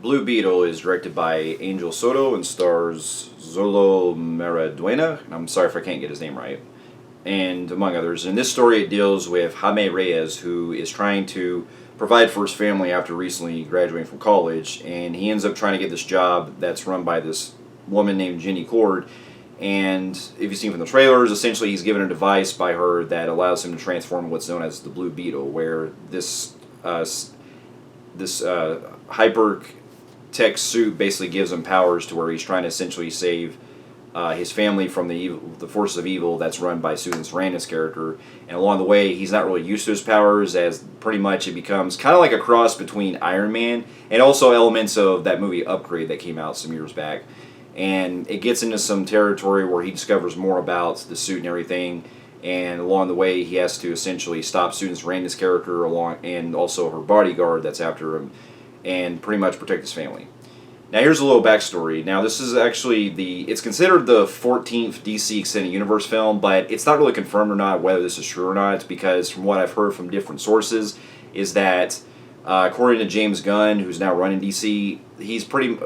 Blue Beetle is directed by Angel Soto and stars Zolo Maraduena. I'm sorry if I can't get his name right. And among others. In this story, it deals with Jaime Reyes, who is trying to provide for his family after recently graduating from college, and he ends up trying to get this job that's run by this woman named Jenny Cord. And if you've seen from the trailers, essentially he's given a device by her that allows him to transform what's known as the Blue Beetle, where this hyper tech suit basically gives him powers to where he's trying to essentially save his family from the forces of evil that's run by Susan Sarandon's character. And along the way, he's not really used to his powers, as pretty much it becomes kind of like a cross between Iron Man and also elements of that movie Upgrade that came out some years back. And it gets into some territory where he discovers more about the suit and everything. And along the way, he has to essentially stop Susan Sarandon's character and also her bodyguard that's after him, and pretty much protect his family. Now here's a little backstory. Now this is actually it's considered the 14th DC Extended Universe film, but it's not really confirmed or not whether this is true or not, because from what I've heard from different sources is that according to James Gunn, who's now running DC, he's pretty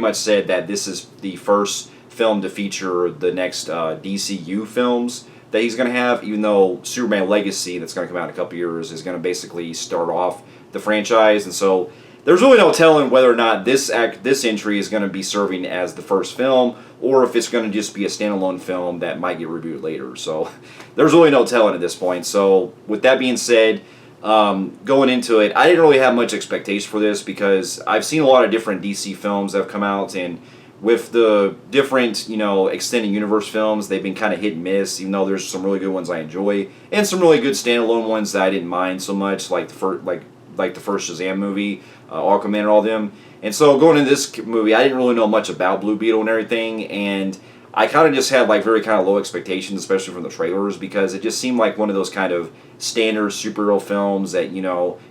much said that this is the first film to feature the next DCU films that he's going to have, even though Superman Legacy, that's going to come out in a couple years, is going to basically start off the franchise. And so there's really no telling whether or not this entry is going to be serving as the first film, or if it's going to just be a standalone film that might get rebooted later. So there's really no telling at this point. So with that being said, going into it, I didn't really have much expectation for this, because I've seen a lot of different DC films that have come out, and with the different, extended universe films, they've been kind of hit and miss, even though there's some really good ones I enjoy, and some really good standalone ones that I didn't mind so much, like the first Shazam movie, Aquaman and all them. And so going into this movie, I didn't really know much about Blue Beetle and everything, and I kind of just had very kind of low expectations, especially from the trailers, because it just seemed like one of those kind of standard superhero films that,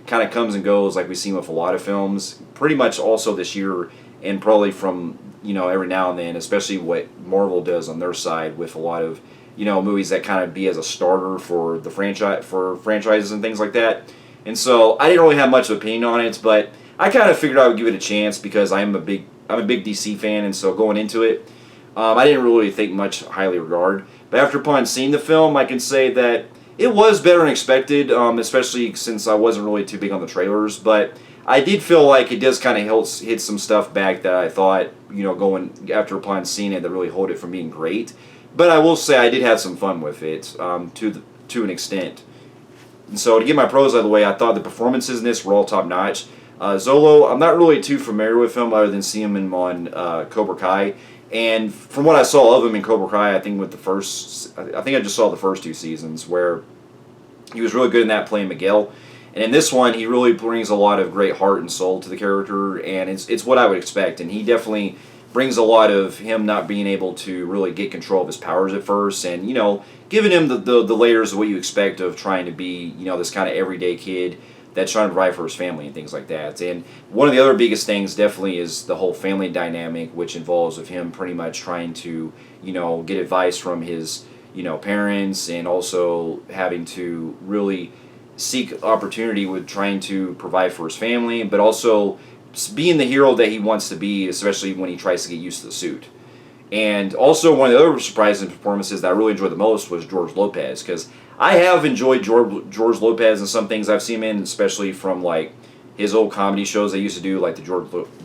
kind of comes and goes like we've seen with a lot of films, pretty much also this year, and probably from, every now and then, especially what Marvel does on their side with a lot of, movies that kind of be as a starter for the franchises and things like that. And so I didn't really have much of an opinion on it, but I kind of figured I would give it a chance, because I'm a big DC fan, and so going into it, I didn't really think much highly regard. But after upon seeing the film, I can say that it was better than expected, especially since I wasn't really too big on the trailers. But I did feel like it does kind of hit some stuff back that I thought, going after upon seeing it, that really hold it from being great. But I will say I did have some fun with it, to an extent. And so to get my pros out of the way, I thought the performances in this were all top notch. Zolo, I'm not really too familiar with him other than seeing him on Cobra Kai. And from what I saw of him in Cobra Kai, I think I just saw the first two seasons, where he was really good in that, playing Miguel. And in this one, he really brings a lot of great heart and soul to the character, and it's what I would expect. And he definitely brings a lot of him not being able to really get control of his powers at first, and giving him the layers of what you expect of trying to be this kind of everyday kid that's trying to provide for his family and things like that. And one of the other biggest things definitely is the whole family dynamic, which involves of him pretty much trying to get advice from his parents, and also having to really seek opportunity with trying to provide for his family, but also being the hero that he wants to be, especially when he tries to get used to the suit. And also, one of the other surprising performances that I really enjoyed the most was George Lopez, because I have enjoyed George Lopez and some things I've seen him in, especially from his old comedy shows they used to do, like the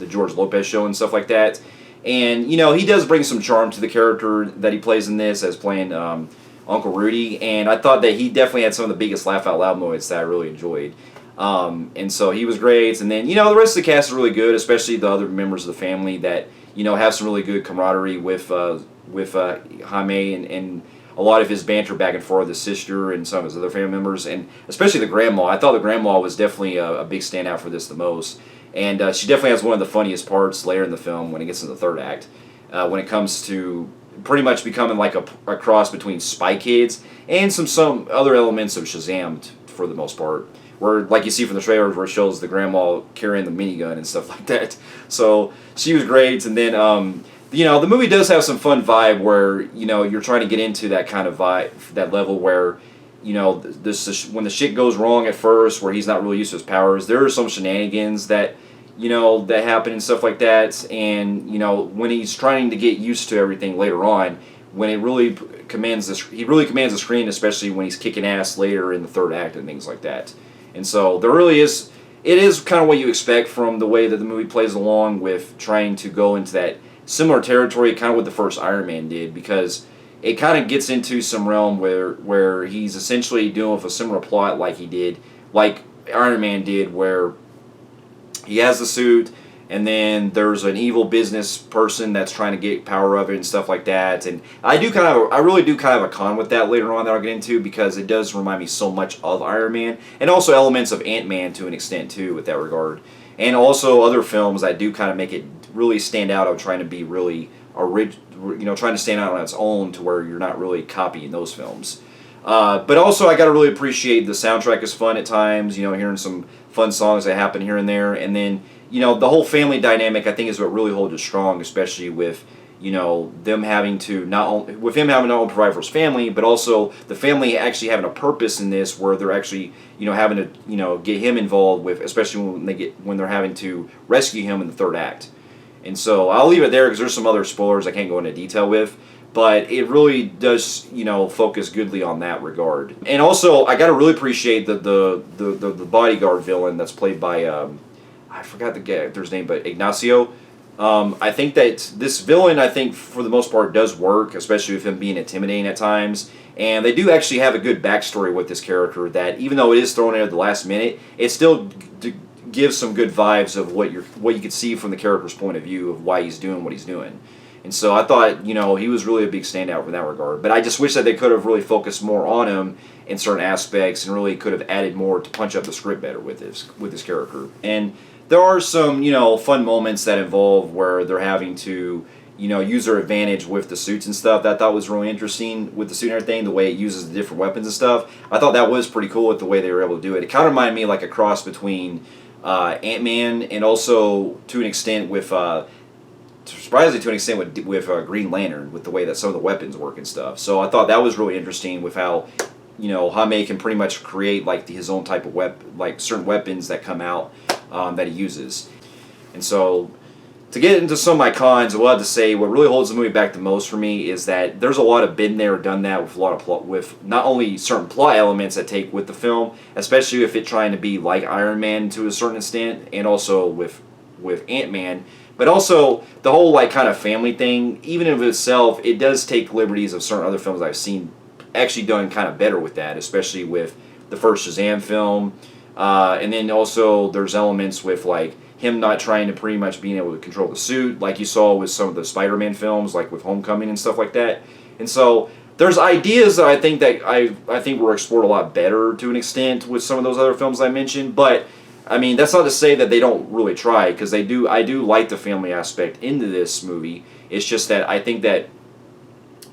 George Lopez Show and stuff like that. And he does bring some charm to the character that he plays in this, as playing Uncle Rudy, and I thought that he definitely had some of the biggest laugh out loud moments that I really enjoyed. And so he was great, and then the rest of the cast is really good, especially the other members of the family that have some really good camaraderie with Jaime, and a lot of his banter back and forth with his sister and some of his other family members, and especially the grandma. I thought the grandma was definitely a big standout for this the most, and she definitely has one of the funniest parts later in the film when it gets in the third act, when it comes to pretty much becoming like a cross between Spy Kids and some other elements of Shazam for the most part, where like you see from the trailers where it shows the grandma carrying the minigun and stuff like that. So she was great. And then the movie does have some fun vibe where you're trying to get into that kind of vibe, that level where when the shit goes wrong at first, where he's not really used to his powers, there are some shenanigans that that happen and stuff like that. And when he's trying to get used to everything later on, when it really he really commands the screen, especially when he's kicking ass later in the third act and things like that. And so there really is. It is kind of what you expect from the way that the movie plays along with trying to go into that similar territory, kind of what the first Iron Man did, because it kind of gets into some realm where he's essentially dealing with a similar plot like Iron Man did, where he has the suit, and then there's an evil business person that's trying to get power of it and stuff like that. And I really do kind of have a con with that later on that I'll get into, because it does remind me so much of Iron Man, and also elements of Ant-Man to an extent too with that regard. And also other films that do kind of make it really stand out of trying to be really trying to stand out on its own to where you're not really copying those films. But also I got to really appreciate the soundtrack is fun at times, hearing some fun songs that happen here and there. And then, the whole family dynamic I think is what really holds it strong, especially with, them having to with him having to not only provide for his family, but also the family actually having a purpose in this, where they're actually, having to, get him involved with, especially when they're having to rescue him in the third act. And so I'll leave it there because there's some other spoilers I can't go into detail with. But it really does, focus goodly on that regard. And also, I got to really appreciate the bodyguard villain that's played by, I forgot the actor's name, but Ignacio. I think that this villain, for the most part, does work, especially with him being intimidating at times. And they do actually have a good backstory with this character that, even though it is thrown in at the last minute, it still gives some good vibes of what you could see from the character's point of view of why he's doing what he's doing. And so I thought, he was really a big standout in that regard. But I just wish that they could have really focused more on him in certain aspects and really could have added more to punch up the script better with this character. And there are some, fun moments that involve where they're having to, use their advantage with the suits and stuff. That I thought was really interesting with the suit and everything, the way it uses the different weapons and stuff. I thought that was pretty cool with the way they were able to do it. It kind of reminded me like a cross between Ant-Man and also to an extent with... surprisingly to an extent with Green Lantern, with the way that some of the weapons work and stuff. So I thought that was really interesting with how, Jaime can pretty much create like his own type of certain weapons that come out that he uses. And so to get into some of my cons, I will have to say what really holds the movie back the most for me is that there's a lot of been there, done that with a lot of plot, with not only certain plot elements that take with the film, especially if it trying to be like Iron Man to a certain extent, and also with Ant-Man. But also, the whole kind of family thing, even in itself, it does take liberties of certain other films I've seen actually done kind of better with that, especially with the first Shazam film. And then also, there's elements with him not trying to pretty much being able to control the suit, like you saw with some of the Spider-Man films, like with Homecoming and stuff like that. And so, there's ideas that I think were explored a lot better to an extent with some of those other films I mentioned, but that's not to say that they don't really try, because I do like the family aspect into this movie. It's just that I think that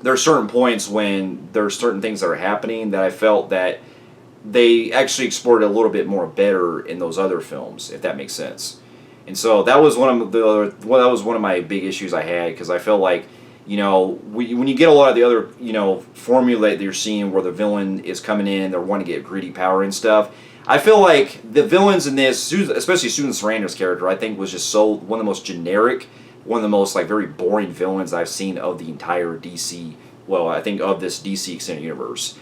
there are certain points when there are certain things that are happening that I felt that they actually explored a little bit more better in those other films, if that makes sense. And so that was one of my big issues I had, because I felt like, when you get a lot of the other, formula that you're seeing where the villain is coming in and they're wanting to get gritty power and stuff, I feel like the villains in this, especially Susan Sarandon's character, I think was just one of the most generic, one of the most very boring villains I've seen of the entire DC, I think of this DC Extended Universe.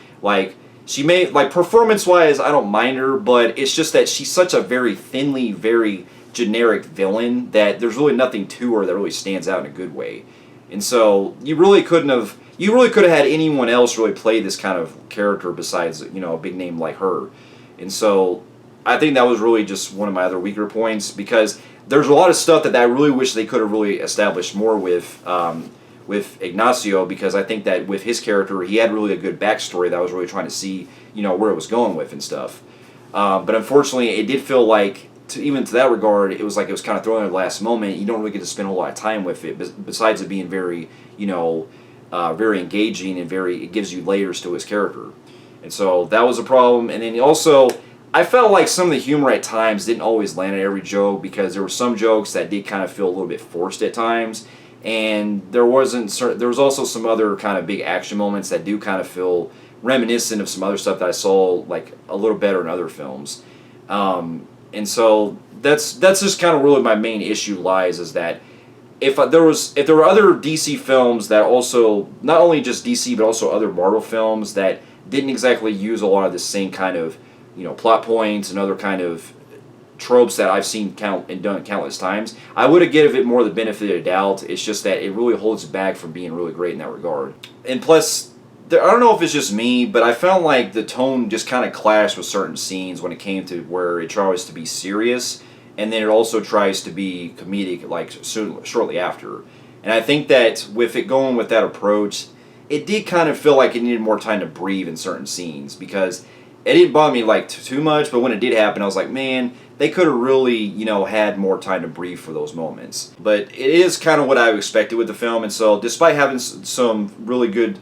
She may, performance-wise, I don't mind her, but it's just that she's such a very very generic villain that there's really nothing to her that really stands out in a good way. And so you really could have had anyone else really play this kind of character besides, a big name like her. And so I think that was really just one of my other weaker points, because there's a lot of stuff that I really wish they could have really established more with Ignacio, because I think that with his character, he had really a good backstory that I was really trying to see, where it was going with and stuff. But unfortunately, it did feel like, even to that regard, it was kind of thrown in at the last moment. You don't really get to spend a whole lot of time with it, besides it being very, very engaging and it gives you layers to his character. And so that was a problem. And then also, I felt like some of the humor at times didn't always land at every joke, because there were some jokes that did kind of feel a little bit forced at times. And there was also some other kind of big action moments that do kind of feel reminiscent of some other stuff that I saw a little better in other films. And so that's just kind of really my main issue lies, is that if there were other DC films that also, not only just DC but also other Marvel films that didn't exactly use a lot of the same kind of, plot points and other kind of tropes that I've seen done countless times, I would have given it more the benefit of the doubt. It's just that it really holds it back from being really great in that regard. And plus, I don't know if it's just me, but I felt like the tone just kind of clashed with certain scenes when it came to where it tries to be serious, and then it also tries to be comedic, like shortly after. And I think that with it going with that approach, it did kind of feel like it needed more time to breathe in certain scenes, because it didn't bother me like too much, but when it did happen, I was like, man, they could have really, had more time to breathe for those moments. But it is kind of what I expected with the film, and so despite having some really good,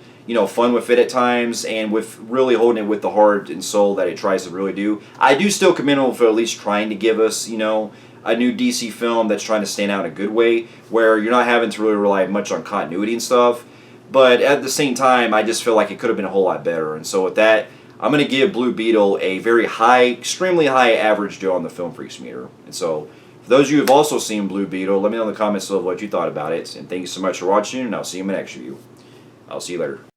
fun with it at times, and with really holding it with the heart and soul that it tries to really do, I do still commend them for at least trying to give us, a new DC film that's trying to stand out in a good way, where you're not having to really rely much on continuity and stuff. But at the same time, I just feel like it could have been a whole lot better. And so with that, I'm going to give Blue Beetle a very high, extremely high average Joe on the Film Freaks meter. And so, for those of you who have also seen Blue Beetle, let me know in the comments below what you thought about it. And thank you so much for watching, and I'll see you in my next review. I'll see you later.